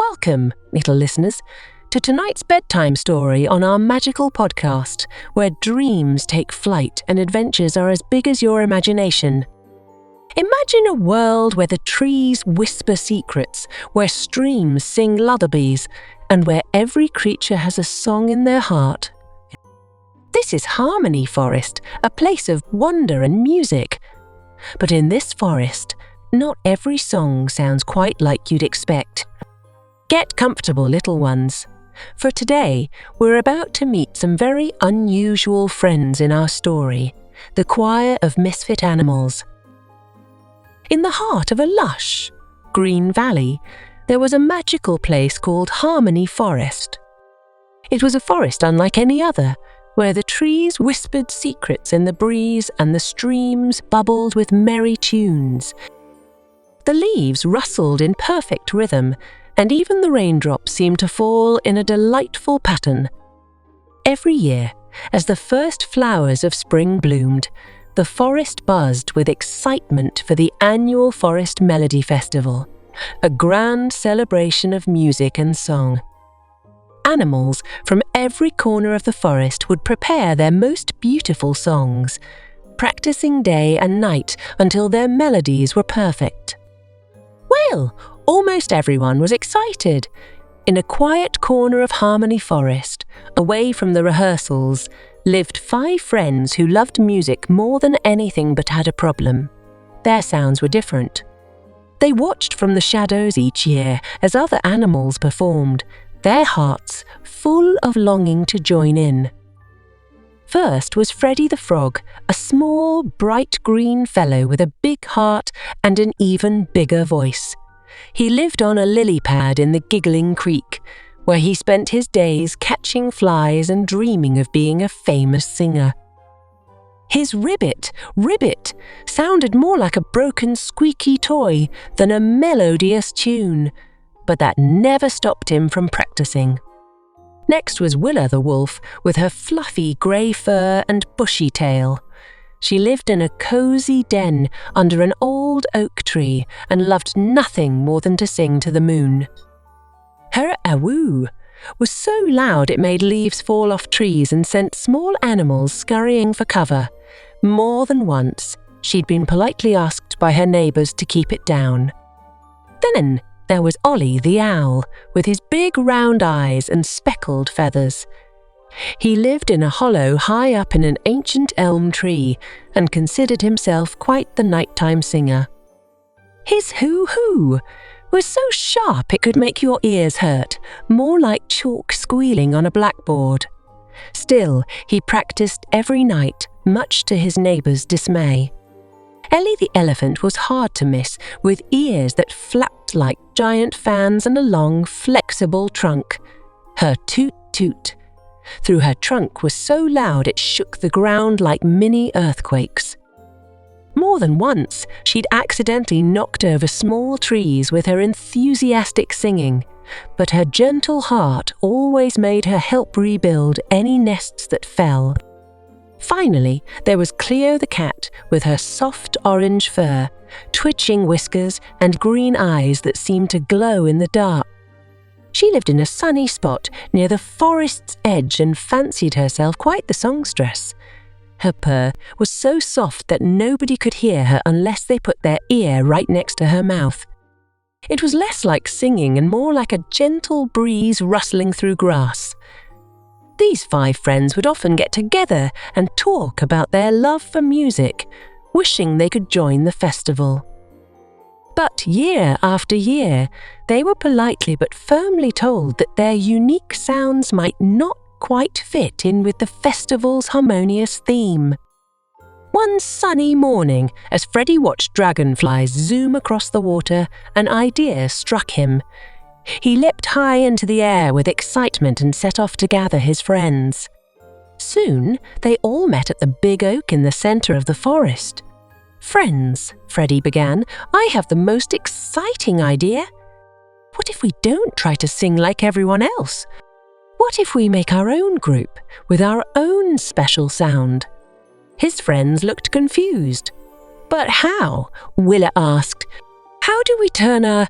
Welcome, little listeners, to tonight's bedtime story on our magical podcast, where dreams take flight and adventures are as big as your imagination. Imagine a world where the trees whisper secrets, where streams sing lullabies, and where every creature has a song in their heart. This is Harmony Forest, a place of wonder and music. But in this forest, not every song sounds quite like you'd expect. Get comfortable, little ones, for today we're about to meet some very unusual friends in our story, the choir of misfit animals. In the heart of a lush, green valley, there was a magical place called Harmony Forest. It was a forest unlike any other, where the trees whispered secrets in the breeze and the streams bubbled with merry tunes. The leaves rustled in perfect rhythm, and even the raindrops seemed to fall in a delightful pattern. Every year, as the first flowers of spring bloomed, the forest buzzed with excitement for the annual Forest Melody Festival, a grand celebration of music and song. Animals from every corner of the forest would prepare their most beautiful songs, practicing day and night until their melodies were perfect. Well, almost everyone was excited. In a quiet corner of Harmony Forest, away from the rehearsals, lived 5 friends who loved music more than anything but had a problem. Their sounds were different. They watched from the shadows each year as other animals performed, their hearts full of longing to join in. First was Freddie the frog, a small, bright green fellow with a big heart and an even bigger voice. He lived on a lily pad in the giggling creek, where he spent his days catching flies and dreaming of being a famous singer. His ribbit, sounded more like a broken squeaky toy than a melodious tune, but that never stopped him from practicing. Next was Willa the wolf, with her fluffy grey fur and bushy tail. She lived in a cosy den under an old oak tree and loved nothing more than to sing to the moon. Her awoo was so loud it made leaves fall off trees and sent small animals scurrying for cover. More than once, she'd been politely asked by her neighbours to keep it down. Then there was Ollie the owl, with his big round eyes and speckled feathers. He lived in a hollow high up in an ancient elm tree and considered himself quite the nighttime singer. His hoo-hoo was so sharp it could make your ears hurt, more like chalk squealing on a blackboard. Still, he practiced every night, much to his neighbours' dismay. Ellie the elephant was hard to miss, with ears that flapped like giant fans and a long, flexible trunk. Her toot-toot through her trunk was so loud it shook the ground like mini earthquakes. More than once, she'd accidentally knocked over small trees with her enthusiastic singing, but her gentle heart always made her help rebuild any nests that fell. Finally, there was Cleo the cat with her soft orange fur, twitching whiskers and green eyes that seemed to glow in the dark. She lived in a sunny spot near the forest's edge and fancied herself quite the songstress. Her purr was so soft that nobody could hear her unless they put their ear right next to her mouth. It was less like singing and more like a gentle breeze rustling through grass. These 5 friends would often get together and talk about their love for music, wishing they could join the festival. But year after year, they were politely but firmly told that their unique sounds might not quite fit in with the festival's harmonious theme. One sunny morning, as Freddie watched dragonflies zoom across the water, an idea struck him. He leapt high into the air with excitement and set off to gather his friends. Soon, they all met at the big oak in the centre of the forest. "Friends," Freddie began, "I have the most exciting idea. What if we don't try to sing like everyone else? What if we make our own group with our own special sound?" His friends looked confused. "But how?" Willa asked. "How do we turn a...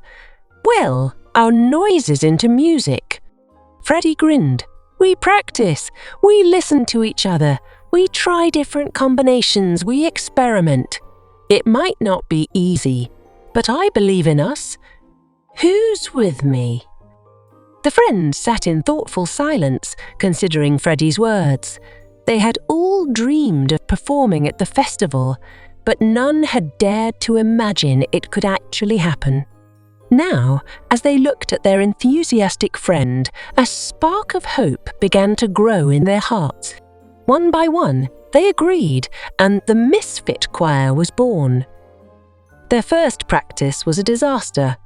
well, our noises into music." Freddie grinned. "We practice. We listen to each other. We try different combinations. We experiment. It might not be easy, but I believe in us. Who's with me?" The friends sat in thoughtful silence, considering Freddie's words. They had all dreamed of performing at the festival, but none had dared to imagine it could actually happen. Now, as they looked at their enthusiastic friend, a spark of hope began to grow in their hearts. One by one, they agreed, and the Misfit choir was born. Their first practice was a disaster.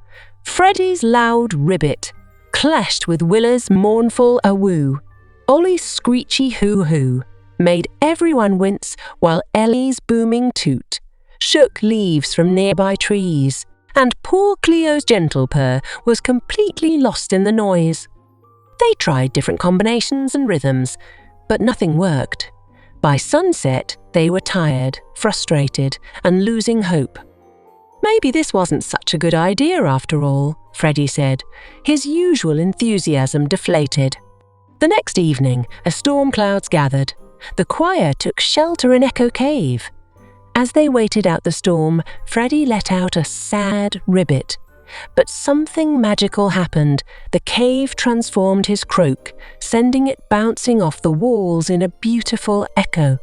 Freddie's loud ribbit clashed with Willa's mournful awoo. Ollie's screechy hoo-hoo made everyone wince, while Ellie's booming toot shook leaves from nearby trees, and poor Cleo's gentle purr was completely lost in the noise. They tried different combinations and rhythms, but nothing worked. By sunset, they were tired, frustrated, and losing hope. "Maybe this wasn't such a good idea after all," Freddie said, his usual enthusiasm deflated. The next evening, as storm clouds gathered, the choir took shelter in Echo Cave. As they waited out the storm, Freddie let out a sad ribbit. But something magical happened. The cave transformed his croak, sending it bouncing off the walls in a beautiful echo.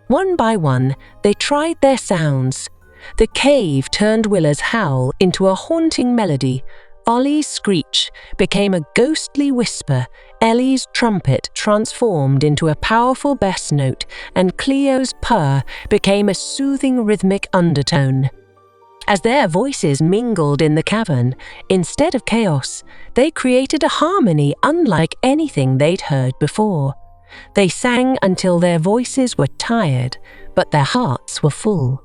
One by one, they tried their sounds. The cave turned Willa's howl into a haunting melody. Ollie's screech became a ghostly whisper. Ellie's trumpet transformed into a powerful bass note, and Cleo's purr became a soothing rhythmic undertone. As their voices mingled in the cavern, instead of chaos, they created a harmony unlike anything they'd heard before. They sang until their voices were tired, but their hearts were full.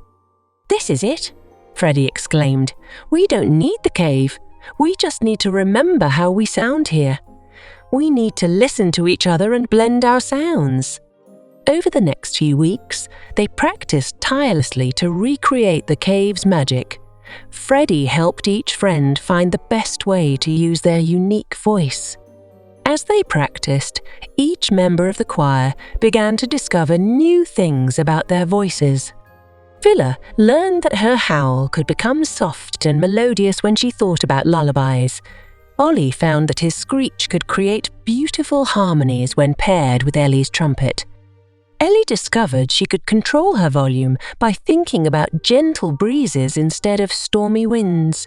"This is it," Freddie exclaimed. "We don't need the cave. We just need to remember how we sound here. We need to listen to each other and blend our sounds." Over the next few weeks, they practiced tirelessly to recreate the cave's magic. Freddie helped each friend find the best way to use their unique voice. As they practiced, each member of the choir began to discover new things about their voices. Willa learned that her howl could become soft and melodious when she thought about lullabies. Ollie found that his screech could create beautiful harmonies when paired with Ellie's trumpet. Ellie discovered she could control her volume by thinking about gentle breezes instead of stormy winds.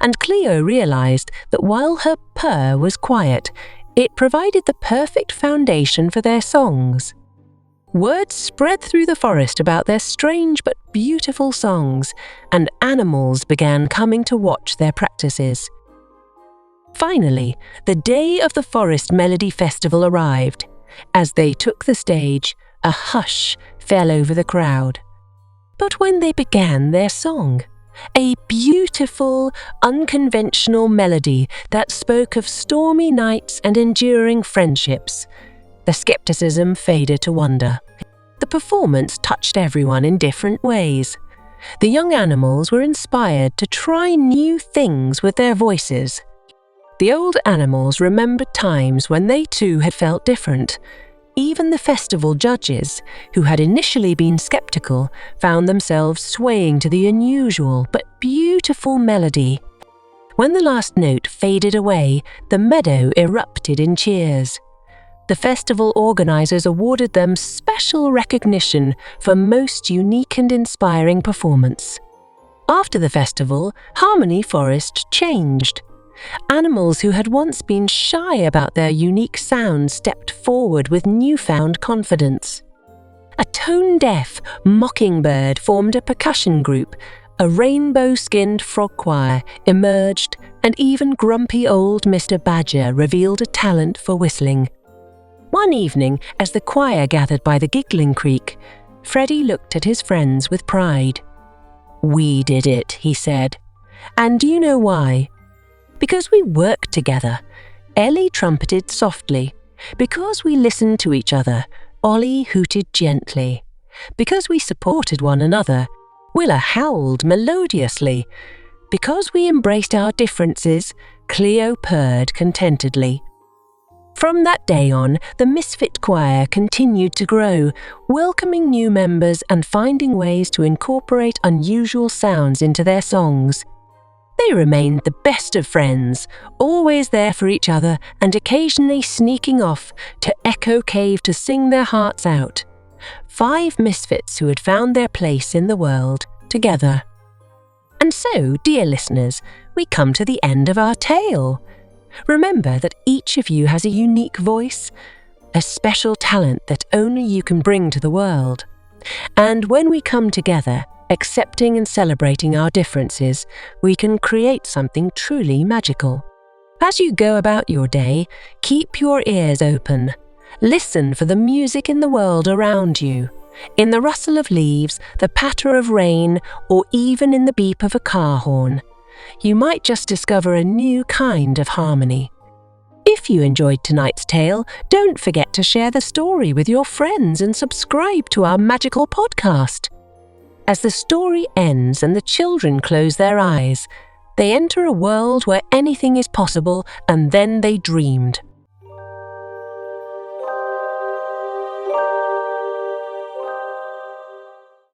And Cleo realized that while her purr was quiet, it provided the perfect foundation for their songs. Word spread through the forest about their strange but beautiful songs, and animals began coming to watch their practices. Finally, the day of the Forest Melody Festival arrived. As they took the stage, a hush fell over the crowd. But when they began their song, a beautiful, unconventional melody that spoke of stormy nights and enduring friendships, the skepticism faded to wonder. The performance touched everyone in different ways. The young animals were inspired to try new things with their voices. The old animals remembered times when they too had felt different. Even the festival judges, who had initially been skeptical, found themselves swaying to the unusual but beautiful melody. When the last note faded away, the meadow erupted in cheers. The festival organizers awarded them special recognition for most unique and inspiring performance. After the festival, Harmony Forest changed. Animals who had once been shy about their unique sound stepped forward with newfound confidence. A tone-deaf mockingbird formed a percussion group, a rainbow-skinned frog choir emerged, and even grumpy old Mr. Badger revealed a talent for whistling. One evening, as the choir gathered by the giggling creek, Freddie looked at his friends with pride. "We did it," he said. "And do you know why? Because we worked together." Ellie trumpeted softly. "Because we listened to each other." Ollie hooted gently. "Because we supported one another." Willa howled melodiously. "Because we embraced our differences." Cleo purred contentedly. From that day on, the Misfit choir continued to grow, welcoming new members and finding ways to incorporate unusual sounds into their songs. They remained the best of friends, always there for each other and occasionally sneaking off to Echo Cave to sing their hearts out. 5 misfits who had found their place in the world together. And so, dear listeners, we come to the end of our tale. Remember that each of you has a unique voice, a special talent that only you can bring to the world. And when we come together, accepting and celebrating our differences, we can create something truly magical. As you go about your day, keep your ears open. Listen for the music in the world around you, in the rustle of leaves, the patter of rain, or even in the beep of a car horn. You might just discover a new kind of harmony. If you enjoyed tonight's tale, don't forget to share the story with your friends and subscribe to our magical podcast. As the story ends and the children close their eyes, they enter a world where anything is possible, and then they dreamed.